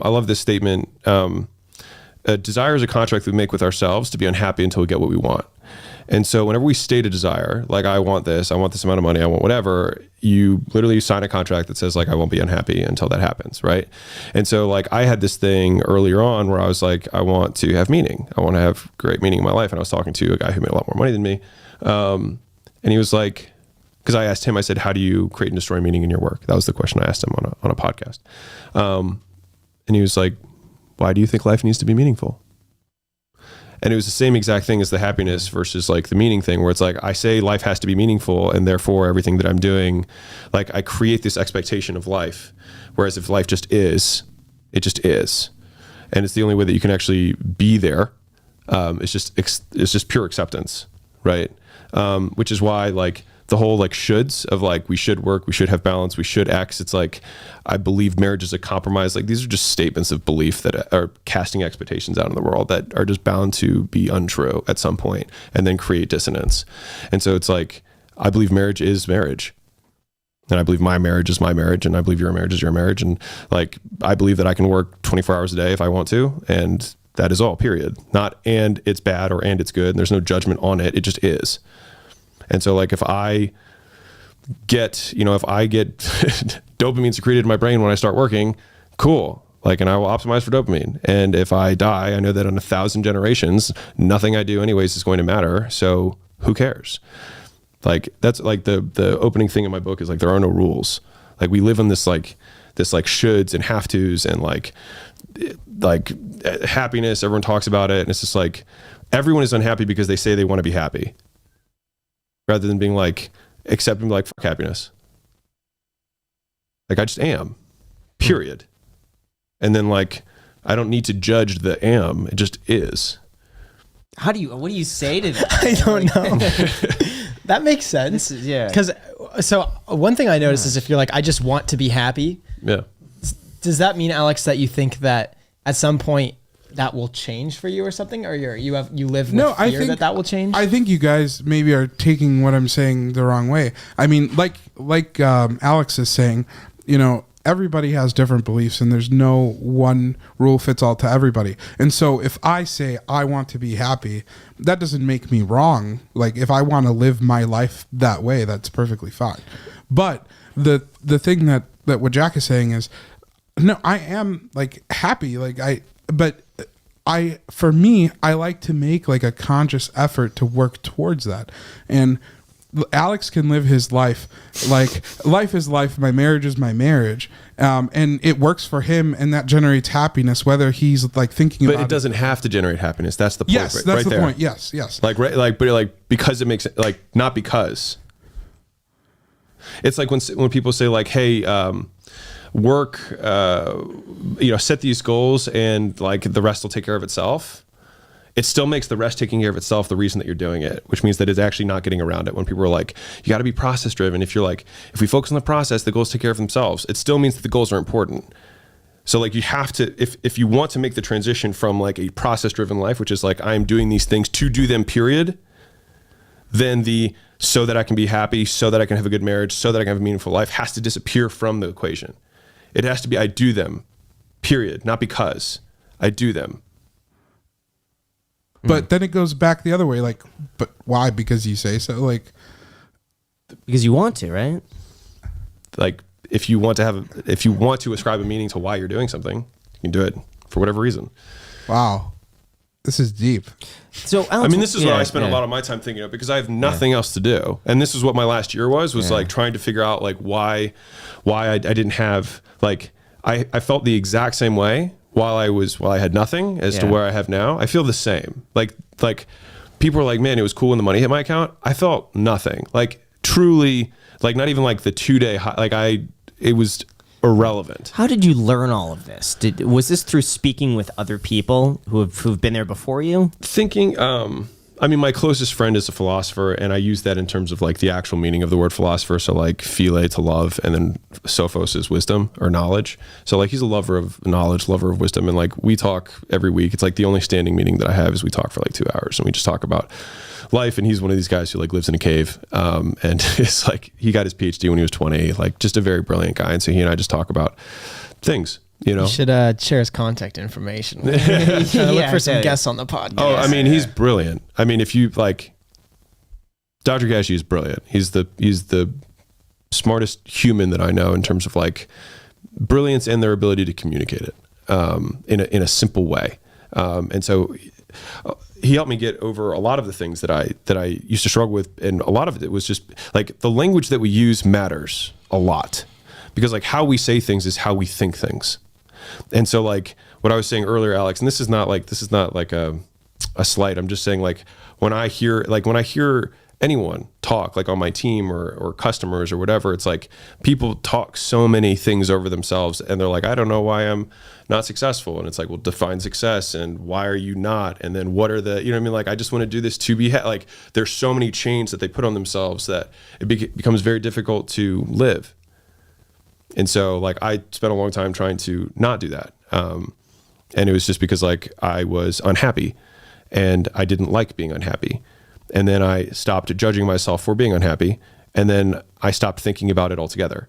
I love this statement. A desire is a contract we make with ourselves to be unhappy until we get what we want. And so whenever we state a desire, like I want this amount of money, I want whatever, you literally sign a contract that says like, I won't be unhappy until that happens. Right. And so like I had this thing earlier on where I was like, I want to have meaning. I want to have great meaning in my life. And I was talking to a guy who made a lot more money than me. And he was like, because I asked him, I said, how do you create and destroy meaning in your work? That was the question I asked him on a podcast. And he was like, why do you think life needs to be meaningful? And it was the same exact thing as the happiness versus like the meaning thing, where it's like, I say life has to be meaningful, and therefore everything that I'm doing, like I create this expectation of life. Whereas if life just is, it just is. And it's the only way that you can actually be there. It's just pure acceptance. Right. Which is why like the whole like shoulds of like, we should work, we should have balance, we should X. It's like, I believe marriage is a compromise. Like these are just statements of belief that are casting expectations out in the world that are just bound to be untrue at some point and then create dissonance. And so it's like, I believe marriage is marriage. And I believe my marriage is my marriage. And I believe your marriage is your marriage. And like, I believe that I can work 24 hours a day if I want to. And that is all, period. Not, and it's bad or, and it's good. And there's no judgment on it. It just is. And so like if I get dopamine secreted in my brain when I start working, cool. Like, and I will optimize for dopamine. And if I die, I know that in 1,000 generations, nothing I do anyways is going to matter. So who cares? Like that's like the opening thing in my book is like, there are no rules. Like we live in this like shoulds and have tos and like happiness. Everyone talks about it. And it's just like, everyone is unhappy because they say they want to be happy, rather than being like, accepting like, fuck happiness. Like I just am, period. And then like, I don't need to judge the am, it just is. What do you say to that? I don't know. That makes sense. Yeah. Because so one thing I noticed is if you're like, I just want to be happy. Yeah. Does that mean, Alex, that you think that at some point that will change for you or something, or you live with fear that will change? I think you guys maybe are taking what I'm saying the wrong way. I mean, like Alex is saying, everybody has different beliefs and there's no one rule fits all to everybody. And so if I say I want to be happy, that doesn't make me wrong. Like if I want to live my life that way, that's perfectly fine. But the thing that what Jack is saying is, no, I am like happy. For me, I like to make like a conscious effort to work towards that. And Alex can live his life like life is life. My marriage is my marriage. And it works for him, and that generates happiness, whether he's like thinking about it. But it doesn't have to generate happiness. That's the point. Yes, that's right the there. point. Yes. But because it makes it like, not because. It's like when people say like, hey, work, set these goals and like the rest will take care of itself. It still makes the rest taking care of itself the reason that you're doing it, which means that it's actually not getting around it. When people are like, you got to be process driven. If you're like, if we focus on the process, the goals take care of themselves. It still means that the goals are important. So like you have to, if you want to make the transition from like a process driven life, which is like, I'm doing these things to do them, period, then so that I can be happy, so that I can have a good marriage, so that I can have a meaningful life has to disappear from the equation. It has to be, I do them, period, not because. I do them. But then it goes back the other way. Like, but why? Because you say so? Like, because you want to, right? Like, if you want to ascribe a meaning to why you're doing something, you can do it for whatever reason. Wow. This is deep. So Alex, I mean, this is what I spend a lot of my time thinking of, because I have nothing else to do. And this is what my last year was like trying to figure out like why I didn't have, like, I felt the exact same way while I had nothing as to where I have now. I feel the same. Like people are like, man, it was cool when the money hit my account. I felt nothing. Like truly, like not even like the 2-day high, like it was irrelevant. How did you learn all of this? Was this through speaking with other people who've been there before you? Thinking, I mean, my closest friend is a philosopher, and I use that in terms of like the actual meaning of the word philosopher. So like phile, to love, and then sophos is wisdom or knowledge. So like he's a lover of knowledge, lover of wisdom. And like we talk every week. It's like the only standing meeting that I have is we talk for like 2 hours and we just talk about life. And he's one of these guys who like lives in a cave. And it's like, he got his PhD when he was 20, like just a very brilliant guy. And so he and I just talk about things. You know, You should share his contact information. Look for some guests on the podcast. Oh, I mean, he's brilliant. I mean, if you like, Dr. Gashi is brilliant. He's the smartest human that I know in terms of like brilliance and their ability to communicate it in a simple way. And so he helped me get over a lot of the things that I used to struggle with, and a lot of it was just like the language that we use matters a lot, because like how we say things is how we think things. And so like what I was saying earlier, Alex, and this is not like a slight. I'm just saying like when I hear anyone talk like on my team or customers or whatever, it's like people talk so many things over themselves and they're like, I don't know why I'm not successful. And it's like, well, define success and why are you not? And then what are the, you know what I mean? Like, I just want to do this to be like, there's so many chains that they put on themselves that it becomes very difficult to live. And so like I spent a long time trying to not do that. And it was just because like I was unhappy and I didn't like being unhappy. And then I stopped judging myself for being unhappy. And then I stopped thinking about it altogether.